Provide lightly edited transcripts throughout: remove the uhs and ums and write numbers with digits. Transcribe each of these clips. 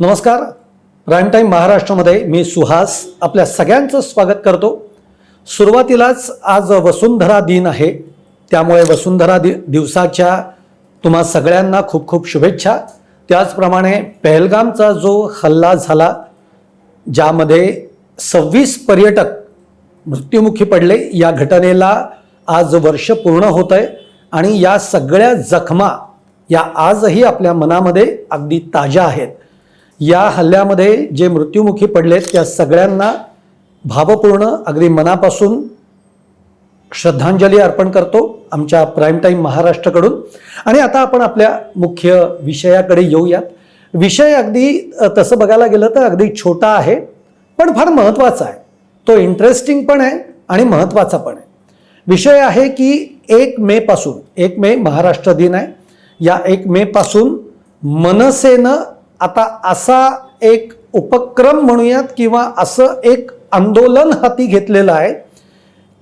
नमस्कार. Prime time महाराष्ट्रामध्ये मी सुहास आपल्या सगळ्यांचं स्वागत करतो. सुरुवातीलाच आज वसुंधरा दिन आहे, त्यामुळे वसुंधरा दिवसाच्या तुम्हा सगळ्यांना खूप खूप शुभेच्छा. त्याचप्रमाणे पहलगामचा जो हल्ला झाला, ज्यामध्ये 26 पर्यटक मृत्युमुखी पडले, या घटनेला आज वर्ष पूर्ण होत आहे आणि या सगळ्या जखमा या आजही आपल्या मनामध्ये अगदी ताज्या आहेत. या हल्ल्यामध्ये जे मृत्युमुखी पडलेत त्या सगळ्यांना भावपूर्ण अगदी मनापासून श्रद्धांजली अर्पण करतो आमच्या प्राईम टाईम महाराष्ट्राकडून. आणि आता आपण आपल्या मुख्य विषयाकडे येऊयात. विषय अगदी तसं बघायला गेलं तर अगदी छोटा आहे, पण फार महत्त्वाचा आहे. तो इंटरेस्टिंग पण आहे आणि महत्त्वाचा पण आहे. विषय आहे की 1 मे पासून, 1 मे महाराष्ट्र दिन आहे, या 1 मे पासून मनसेनं आता असा एक उपक्रम म्हणूयात किंवा असं एक आंदोलन हाती घेतलेलं आहे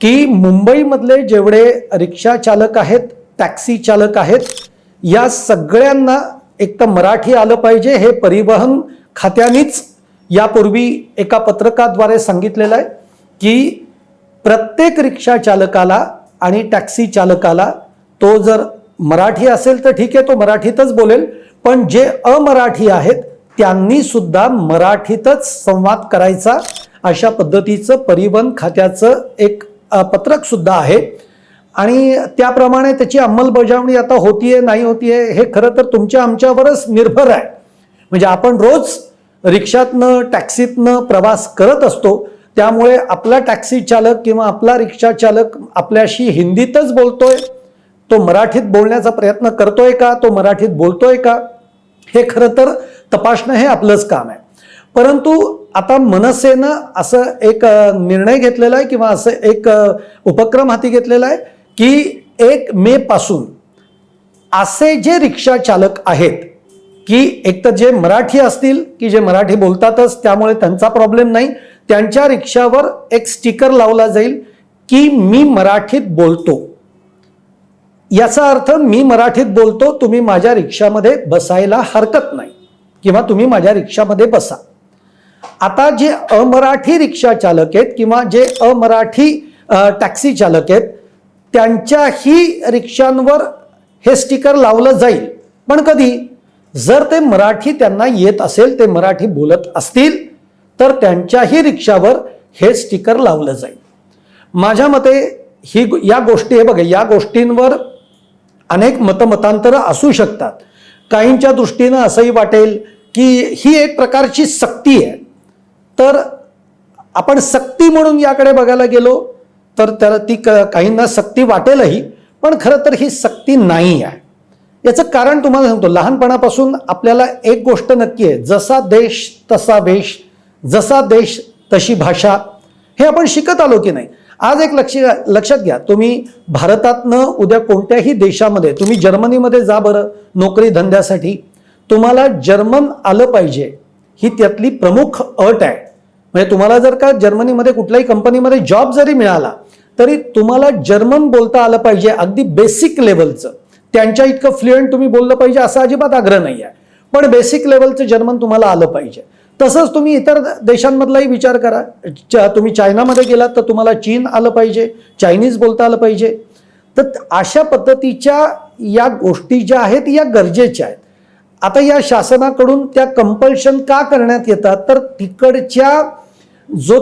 की मुंबईमधले जेवढे रिक्षा चालक आहेत, टॅक्सी चालक आहेत, या सगळ्यांना एक तर मराठी आलं पाहिजे. हे परिवहन खात्यानेच यापूर्वी एका पत्रकाद्वारे सांगितलेलं आहे की प्रत्येक रिक्षा चालकाला आणि टॅक्सी चालकाला तो जर मराठी असेल तर ठीक आहे, तो मराठीतच बोलेल, पण जे अमराठी आहेत त्यांनी सुद्धा मराठीतच संवाद करायचा, अशा पद्धतीचं परिवहन खात्याचं एक पत्रक सुद्धा आहे. आणि त्याप्रमाणे त्याची अंमलबजावणी आता होतीये नाही होतीये हे खरं तर तुमच्या आमच्यावरच निर्भर आहे. म्हणजे आपण रोज रिक्षातनं टॅक्सीतनं प्रवास करत असतो, त्यामुळे आपला टॅक्सी चालक किंवा आपला रिक्षा चालक आपल्याशी हिंदीतच बोलतोय, तो मराठीत बोलण्याचा प्रयत्न करतोय का, तो मराठीत बोलतोय का, हे खरं तर तपासणं हे आपलंच काम आहे. परंतु आता मनसेनं असं एक निर्णय घेतलेला आहे किंवा असं एक उपक्रम हाती घेतलेला आहे की 1 मे पासून असे जे रिक्षा चालक आहेत की एक तर जे मराठी असतील की जे मराठी बोलतातच त्यामुळे त्यांचा प्रॉब्लेम नाही, त्यांच्या रिक्षावर एक स्टिकर लावला जाईल की मी मराठीत बोलतो. याचा अर्थ मी मराठीत बोलतो, तुम्ही माझ्या रिक्षामध्ये बसायला हरकत नाही किंवा तुम्ही माझ्या रिक्षामध्ये बसा. आता जे अमराठी रिक्षा चालक आहेत किंवा जे अमराठी टॅक्सी चालक आहेत त्यांच्याही रिक्षांवर हे स्टिकर लावलं जाईल, पण कधी जर ते मराठी त्यांना येत असेल, ते मराठी बोलत असतील तर त्यांच्याही रिक्षावर हे स्टिकर लावलं जाईल. माझ्या मते या गोष्टी हे बघा, या गोष्टींवर अनेक मतमतांतरं असू शकतात. काहींच्या दृष्टीनं असंही वाटेल की ही एक प्रकारची सक्ती आहे, तर आपण सक्ती म्हणून याकडे बघायला गेलो तर त्याला ती काहींना सक्ती वाटेलही, पण खरं तर ही सक्ती नाही आहे. याचं कारण तुम्हाला सांगतो. लहानपणापासून आपल्याला एक गोष्ट नक्की आहे, जसा देश तसा वेश, जसा देश तशी भाषा, हे आपण शिकत आलो की नाही. आज एक लक्षात घ्या, तुम्ही भारतातनं उद्या कोणत्याही देशामध्ये, तुम्ही जर्मनीमध्ये जा बरं नोकरी धंद्यासाठी, तुम्हाला जर्मन आलं पाहिजे ही त्यातली प्रमुख अट आहे. म्हणजे तुम्हाला जर का जर्मनीमध्ये कुठल्याही कंपनीमध्ये जॉब जरी मिळाला तरी तुम्हाला जर्मन बोलता आलं पाहिजे, अगदी बेसिक लेवलचं. त्यांच्या इतकं फ्लुएंट तुम्ही बोललं पाहिजे असा अजिबात आग्रह नाही आहे, पण बेसिक लेवलचं जर्मन तुम्हाला आलं पाहिजे. तसंच तुम्ही इतर देशांमधलाही विचार करा. तुम्ही चायनामध्ये गेलात तर तुम्हाला चीन आलं पाहिजे, चायनीज बोलता आलं पाहिजे. तर अशा पद्धतीच्या या गोष्टी ज्या आहेत या गरजेच्या आहेत. आता या शासनाकडून त्या कंपल्शन का करण्यात येतात, तर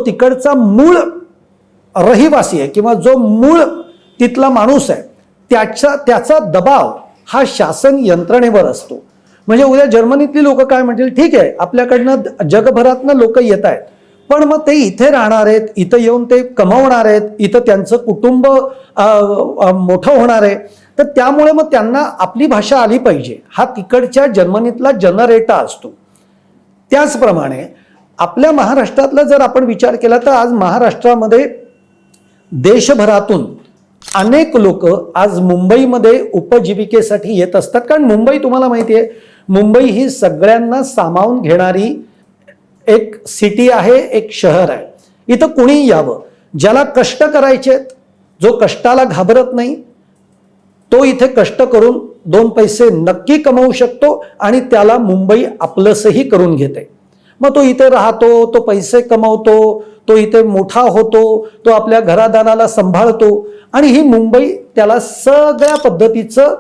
तिकडचा मूळ रहिवासी आहे किंवा जो मूळ तिथला माणूस आहे त्याचा दबाव हा शासन यंत्रणेवर असतो. म्हणजे उद्या जर्मनीतली लोक काय म्हणतील, ठीक आहे आपल्याकडनं जगभरातनं लोक येत आहेत, पण मग ते इथे राहणार आहेत, इथं येऊन ते कमावणार आहेत, इथं त्यांचं कुटुंब मोठं होणार आहे, तर त्यामुळे मग त्यांना आपली भाषा आली पाहिजे, हा तिकडच्या जर्मनीतला जनरेटा असतो. त्याचप्रमाणे आपल्या महाराष्ट्रातला जर आपण विचार केला तर आज महाराष्ट्रामध्ये देशभरातून अनेक लोक आज मुंबईमध्ये उपजीविकेसाठी येत असतात. कारण मुंबई तुम्हाला माहिती आहे, मुंबई ही सगळ्यांना सामावून घेणारी एक सिटी आहे, एक शहर आहे. इथं कुणी यावं, ज्याला कष्ट करायचे, जो कष्टाला घाबरत नाही, तो इथे कष्ट करून दोन पैसे नक्की कमवू शकतो आणि त्याला मुंबई आपलंसही करून घेते. मग तो इथे राहतो, तो पैसे कमवतो, तो इथे मोठा होतो, तो आपल्या घरादाराला सांभाळतो आणि ही मुंबई त्याला सगळ्या पद्धतीचं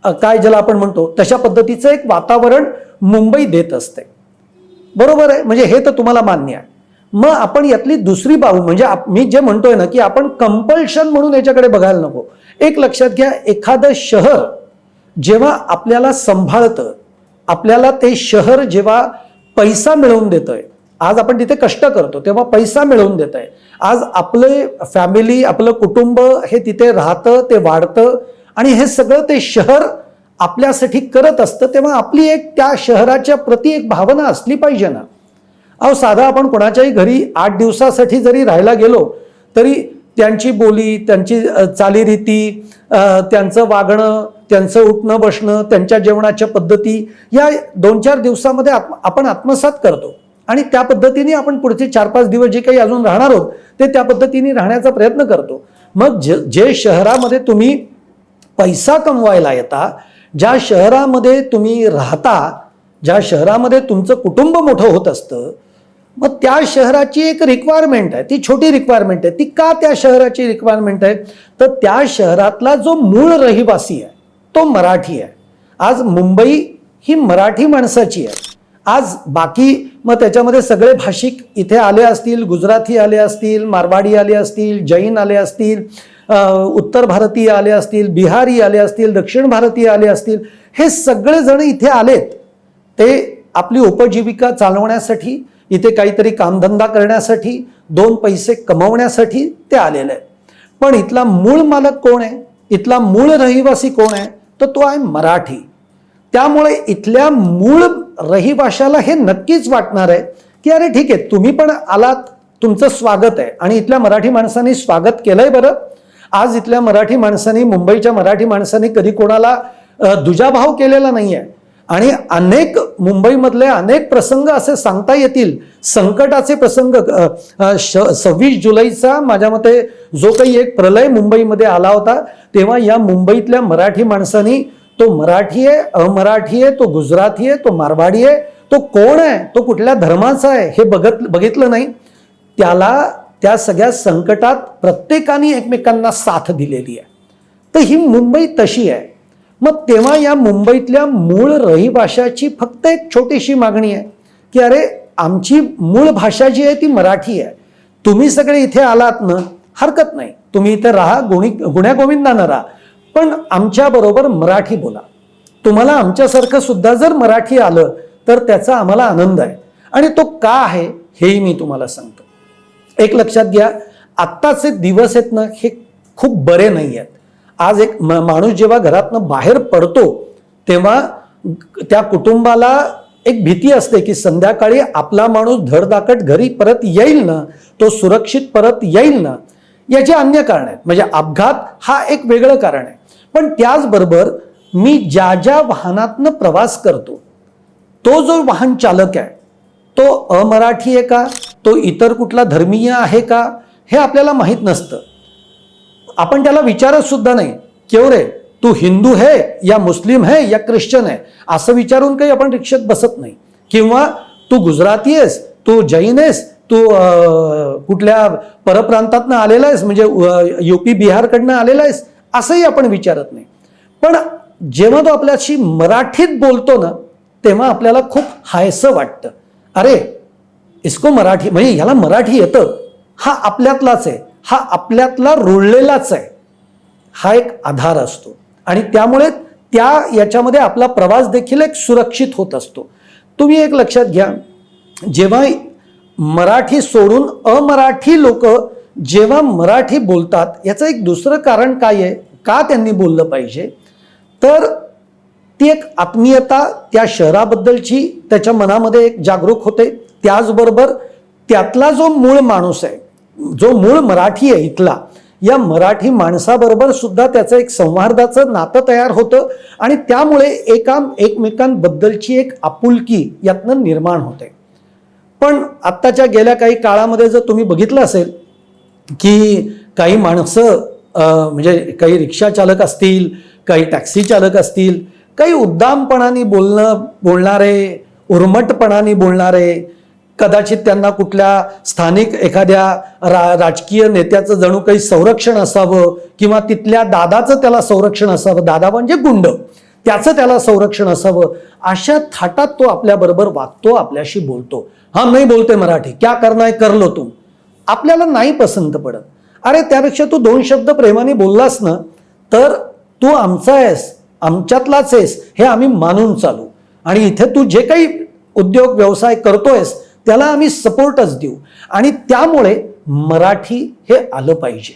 काय ज्याला आपण म्हणतो तशा पद्धतीचं एक वातावरण मुंबई देत असते. बरोबर आहे, म्हणजे हे तर तुम्हाला मान्य आहे. मग आपण यातली दुसरी बाजू म्हणजे मी जे म्हणतोय ना की आपण कंपल्शन म्हणून याच्याकडे बघायला नको. एक लक्षात घ्या, एखादं शहर जेव्हा आपल्याला सांभाळतं, आपल्याला ते शहर जेव्हा पैसा मिळवून देतंय, आज आपण तिथे कष्ट करतो तेव्हा पैसा मिळवून देत आहे, आज आपले फॅमिली आपलं कुटुंब हे तिथे राहतं, ते वाढतं आणि हे सगळं ते शहर आपल्यासाठी करत असतं, तेव्हा आपली एक त्या शहराच्या प्रती एक भावना असली पाहिजे ना. अहो साधा आपण कोणाच्याही घरी 8 दिवसासाठी जरी राहायला गेलो तरी त्यांची बोली, त्यांची चालीरीती, त्यांचं वागणं, त्यांचं उठणं बसणं, त्यांच्या जेवणाच्या पद्धती या 2-4 दिवसामध्ये आपण आत्मसात करतो आणि त्या पद्धतीने आपण पुढचे 4-5 दिवस जे काही अजून राहणार आहोत ते त्या पद्धतीने राहण्याचा प्रयत्न करतो. मग जे शहरामध्ये तुम्ही पैसा कमवायला येता, ज्या शहरामध्ये तुम्ही राहता, ज्या शहरामध्ये तुमचं कुटुंब मोठं होत असतं, मग त्या शहराची एक रिक्वायरमेंट आहे, ती छोटी रिक्वायरमेंट आहे. ती का त्या शहराची रिक्वायरमेंट आहे, तर त्या शहरातला जो मूळ रहिवासी आहे तो मराठी आहे. आज मुंबई ही मराठी माणसाची आहे. आज बाकी मग त्याच्यामध्ये सगळे भाषिक इथे आले असतील, गुजराती आले असतील, मारवाडी आले असतील, जैन आले असतील, उत्तर भारतीय आले असतील, बिहारी आले असतील, दक्षिण भारतीय आले असतील, हे सगळे जण इथे आलेत. ते आपली उपजीविका चालवण्यासाठी, इथे काहीतरी कामधंदा करण्यासाठी, 2 पैसे कमवण्यासाठी ते आलेले आहेत. पण इथला मूळ मालक कोण आहे, इथला मूळ रहिवासी कोण आहे, तर तो आहे मराठी. त्यामुळे इथल्या मूळ रहिवाशाला हे नक्कीच वाटणार आहे की अरे ठीक आहे, तुम्ही पण आलात, तुमचं स्वागत आहे. आणि इथल्या मराठी माणसांनी स्वागत केलंय बरं. आज इथल्या मराठी माणसांनी, मुंबईच्या मराठी माणसांनी कधी कोणाला दुजाभाव केलेला नाहीये. आणि अनेक मुंबईमधले अनेक प्रसंग असे सांगता येतील, संकटाचे प्रसंग. 26 जुलैचा माझ्या मते जो काही एक प्रलय मुंबईमध्ये आला होता, तेव्हा या मुंबईतल्या मराठी माणसांनी, तो मराठी आहे, अमराठी आहे, तो गुजराती आहे, तो मारवाडी आहे, तो कोण आहे, तो कुठल्या धर्माचा आहे हे बघितलं नाही. त्या सगळ्या संकटात प्रत्येकाने एकमेकांना साथ दिलेली आहे. तर ही मुंबई तशी आहे. मग तेव्हा या मुंबईतल्या मूळ रहिवाशाची फक्त एक छोटीशी मागणी आहे की अरे आमची मूळ भाषा जी आहे ती मराठी आहे. तुम्ही सगळे इथे आलात ना, हरकत नाही, तुम्ही इथे राहा, गुण्यागोविंदानं राहा, पण आमच्याबरोबर मराठी बोला. तुम्हाला आमच्यासारखं सुद्धा जर मराठी आलं तर त्याचा आम्हाला आनंद आहे. आणि तो का आहे हेही मी तुम्हाला सांगतो. एक लक्षात घ्या, आत्ताचे दिवस आहेत ना, हे खूप बरे नाही आहेत. आज एक माणूस जेव्हा घरातनं बाहेर पडतो तेव्हा त्या कुटुंबाला एक भीती असते की संध्याकाळी आपला माणूस धडधाकट घरी परत येईल ना, तो सुरक्षित परत येईल ना. याची अन्य कारण आहेत, म्हणजे अपघात हा एक वेगळं कारण आहे. पण त्याचबरोबर मी ज्या वाहनातनं प्रवास करतो, तो जो वाहन चालक आहे तो अमराठी आहे का, तो इतर कुठला धर्मीय आहे का, हे आपल्याला माहीत नसतं. आपण त्याला विचारत सुद्धा नाही, क्यों रे तू हिंदू है या मुस्लिम है या ख्रिश्चन है, असं विचारून काही आपण रिक्षेत बसत नाही. किंवा तू गुजराती आहेस, तू जैन आहेस, तू कुठल्या परप्रांतातनं आलेला आहेस, म्हणजे UP बिहारकडनं आलेला आहेस, असंही आपण विचारत नाही. पण जेव्हा तो आपल्याशी मराठीत बोलतो ना, तेव्हा आपल्याला खूप हायसं वाटतं. अरे इसको मराठी, म्हणजे ह्याला मराठी येतं, हा आपल्यातलाच आहे, हा आपल्यातला रुळलेलाच आहे, हा एक आधार असतो. आणि त्यामुळे याच्यामध्ये आपला प्रवास देखील एक सुरक्षित होत असतो. तुम्ही एक लक्षात घ्या, जेव्हा मराठी सोडून अमराठी लोक जेव्हा मराठी बोलतात, याचं एक दुसरं कारण काय आहे, का त्यांनी बोललं पाहिजे, तर ती एक आत्मीयता त्या शहराबद्दलची त्याच्या मनामध्ये एक जागरूक होते. त्याचबरोबर त्यातला जो मूळ माणूस आहे, जो मूळ मराठी आहे इथला, या मराठी माणसाबरोबर सुद्धा त्याचं एक संवादाचं नातं तयार होतं आणि त्यामुळे एकमेकांबद्दलची एक आपुलकी यातनं निर्माण होते. पण आत्ताच्या गेल्या काही काळामध्ये जर तुम्ही बघितलं असेल की काही माणसं, म्हणजे काही रिक्षा चालक असतील काही टॅक्सी चालक असतील, काही उद्दामपणाने बोलणारे, उर्मटपणाने बोलणारे, कदाचित त्यांना कुठल्या स्थानिक एखाद्या राजकीय नेत्याचं जणू काही संरक्षण असावं किंवा तिथल्या दादाचं त्याला संरक्षण असावं, दादा म्हणजे गुंड, त्याचं त्याला संरक्षण असावं, अशा थाटात तो आपल्याबरोबर वागतो, आपल्याशी बोलतो. हम नाही बोलते मराठी, क्या करना है कर लो तुम. आपल्याला नाही पसंत पडत. अरे त्यापेक्षा तू 2 शब्द प्रेमाने बोललास ना तर तू आमचा आहेस, आमच्यातलाच आहेस हे आम्ही मानून चालू. आणि इथे तू जे काही उद्योग व्यवसाय करतोयस त्याला आम्ही सपोर्टच देऊ. आणि त्यामुळे मराठी हे आलं पाहिजे.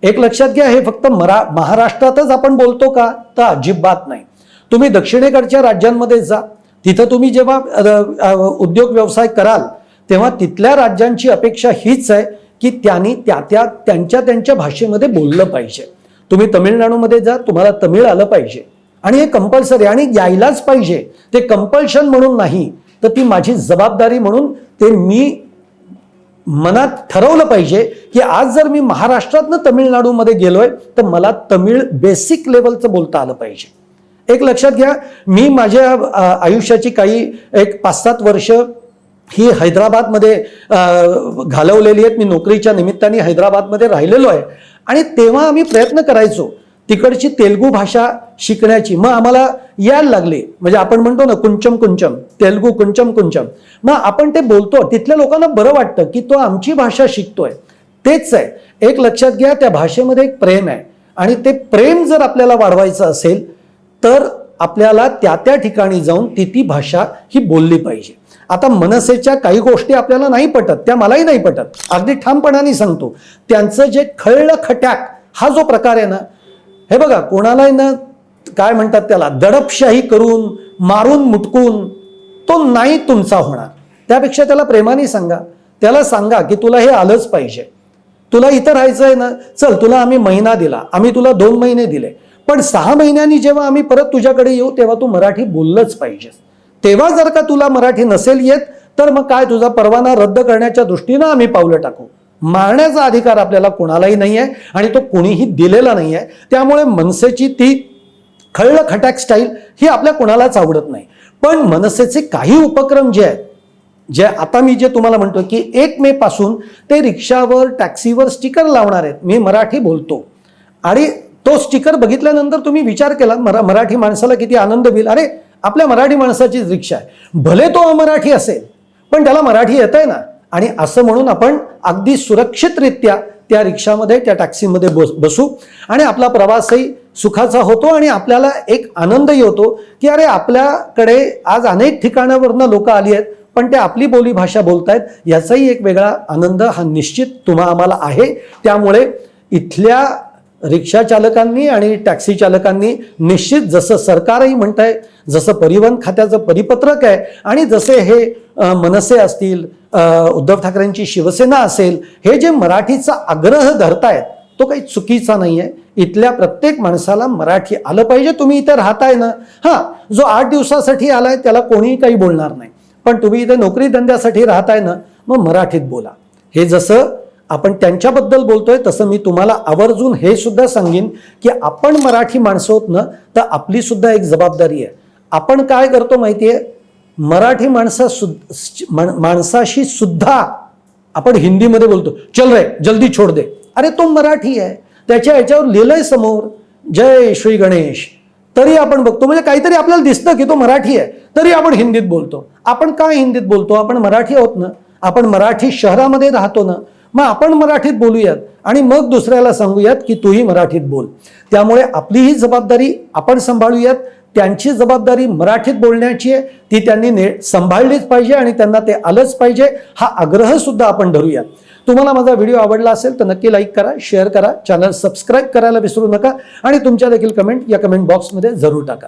एक लक्षात घ्या, हे फक्त महाराष्ट्रातच आपण बोलतो का, तर अजिबात नाही. तुम्ही दक्षिणेकडच्या राज्यांमध्ये जा, तिथं तुम्ही जेव्हा उद्योग व्यवसाय कराल तेव्हा तिथल्या राज्यांची अपेक्षा हीच आहे की त्यांनी त्यांच्या भाषेमध्ये बोललं पाहिजे. तुम्ही तमिळनाडूमध्ये जा, तुम्हाला तमिळ आलं पाहिजे आणि हे कंपल्सरी आणि यायलाच पाहिजे. ते कंपल्शन म्हणून नाही, तर ती माझी जबाबदारी म्हणून ते मी मनात ठरवलं पाहिजे की आज जर मी महाराष्ट्रातनं तमिळनाडूमध्ये गेलोय तर मला तमिळ बेसिक लेवलचं बोलता आलं पाहिजे. एक लक्षात घ्या, मी माझ्या आयुष्याची काही एक 5-7 वर्ष ही हैदराबादमध्ये घालवलेली आहेत. मी नोकरीच्या निमित्ताने हैदराबादमध्ये राहिलेलो आहे आणि तेव्हा आम्ही प्रयत्न करायचो तिकडची तेलुगू भाषा शिकण्याची. मग आम्हाला यायला लागली, म्हणजे आपण म्हणतो ना कुंचम कुंचम, तेलुगू कुंचम कुंचम, मग आपण ते बोलतो. तिथल्या लोकांना बरं वाटतं की तो आमची भाषा शिकतोय. तेच आहे, एक लक्षात घ्या, त्या भाषेमध्ये एक प्रेम आहे आणि ते प्रेम जर आपल्याला वाढवायचं असेल तर आपल्याला त्या ठिकाणी जाऊन ती भाषा ही बोलली पाहिजे. आता मनसेच्या काही गोष्टी आपल्याला नाही पटत, त्या मलाही नाही पटत, अगदी ठामपणाने सांगतो. त्यांचं जे खळलं खट्याक हा जो प्रकार आहे ना, हे बघा, कोणालाही ना काय म्हणतात त्याला, दडपशाही करून मारून मुटकून तो नाही तुमचा होणार. त्यापेक्षा त्याला प्रेमाने सांगा, त्याला सांगा की तुला हे आलंच पाहिजे, तुला इथं राहायचं आहे ना, चल तुला आम्ही महिना दिला, आम्ही तुला 2 महिने दिले, पण 6 महिन्यांनी जेव्हा आम्ही परत तुझ्याकडे येऊ तेव्हा तू मराठी बोललंच पाहिजेस. तेव्हा जर का तुला मराठी नसेल येत तर मग काय, तुझा परवाना रद्द करण्याच्या दृष्टीनं आम्ही पावलं टाकू. मारण्याचा अधिकार आपल्याला कोणालाही नाही आहे आणि तो कोणीही दिलेला नाही आहे. त्यामुळे मनसेची ती खळलं खटाक स्टाईल ही आपल्या कोणालाच आवडत नाही. पण मनसेचे काही उपक्रम जे आहेत, जे आता मी जे तुम्हाला म्हणतो की 1 मे पासून ते रिक्षावर टॅक्सीवर स्टिकर लावणार आहेत, मी मराठी बोलतो, आणि तो स्टिकर बघितल्यानंतर तुम्ही विचार केला मराठी माणसाला किती आनंद होईल. अरे आपल्या मराठी माणसाचीच रिक्षा आहे, भले तो अमराठी असेल पण त्याला मराठी येत आहे ना. आणि असं म्हणून आपण अगदी सुरक्षितरित्या त्या रिक्षामध्ये त्या टॅक्सीमध्ये बसू आणि आपला प्रवासही सुखाचा होतो आणि आपल्याला एक आनंदही होतो की अरे आपल्याकडे आज अनेक ठिकाणावरनं लोक आली आहेत पण ते आपली बोली भाषा बोलतायत, याचाही एक वेगळा आनंद हा निश्चित आम्हाला आहे. त्यामुळे इथल्या रिक्षा चालकांनी आणि टॅक्सी चालकांनी निश्चित, जसं सरकारही म्हणत आहे, जसं परिवहन खात्याचं परिपत्रक आहे आणि जसे हे मनसे असतील, उद्धव ठाकरेंची शिवसेना असेल, हे जे मराठीचा आग्रह धरतायत तो काही चुकीचा नाही आहे. इथल्या प्रत्येक माणसाला मराठी आलं पाहिजे. तुम्ही इथे राहताय ना, हां, जो 8 दिवसासाठी आलाय त्याला कोणीही काही बोलणार नाही, पण तुम्ही इथे नोकरी धंद्यासाठी राहताय ना, मग मराठीत बोला. हे जसं आपण त्यांच्याबद्दल बोलतोय तसं मी तुम्हाला आवर्जून हे सुद्धा सांगेन की आपण मराठी माणसं होत ना, तर आपली सुद्धा एक जबाबदारी आहे. आपण काय करतो माहितीये, मराठी माणसाशी सुद्धा आपण हिंदीमध्ये बोलतो, चल रे जल्दी छोड दे. अरे तो मराठी आहे, त्याच्या याच्यावर लिहिलंय समोर जय श्री गणेश, तरी आपण बघतो, म्हणजे काहीतरी आपल्याला दिसतं की तो मराठी आहे, तरी आपण हिंदीत बोलतो. आपण काय हिंदीत बोलतो, आपण मराठी आहोत ना, आपण मराठी शहरामध्ये राहतो ना, मग आपण मराठीत बोलूयात आणि मग दुसऱ्याला सांगूयात की तूही मराठीत बोल. त्यामुळे आपली ही जबाबदारी आपण सांभाळूयात. त्यांची जबाबदारी मराठीत बोलण्याची आहे, ती त्यांनी सांभाळलीच पाहिजे आणि त्यांना ते आलंच पाहिजे, हा आग्रह सुद्धा आपण धरूयात. तुम्हाला माझा व्हिडिओ आवडला असेल तर नक्की लाईक करा, शेअर करा, चॅनल सबस्क्राईब करायला विसरू नका आणि तुमच्या देखील कमेंट या कमेंट बॉक्समध्ये जरूर टाका.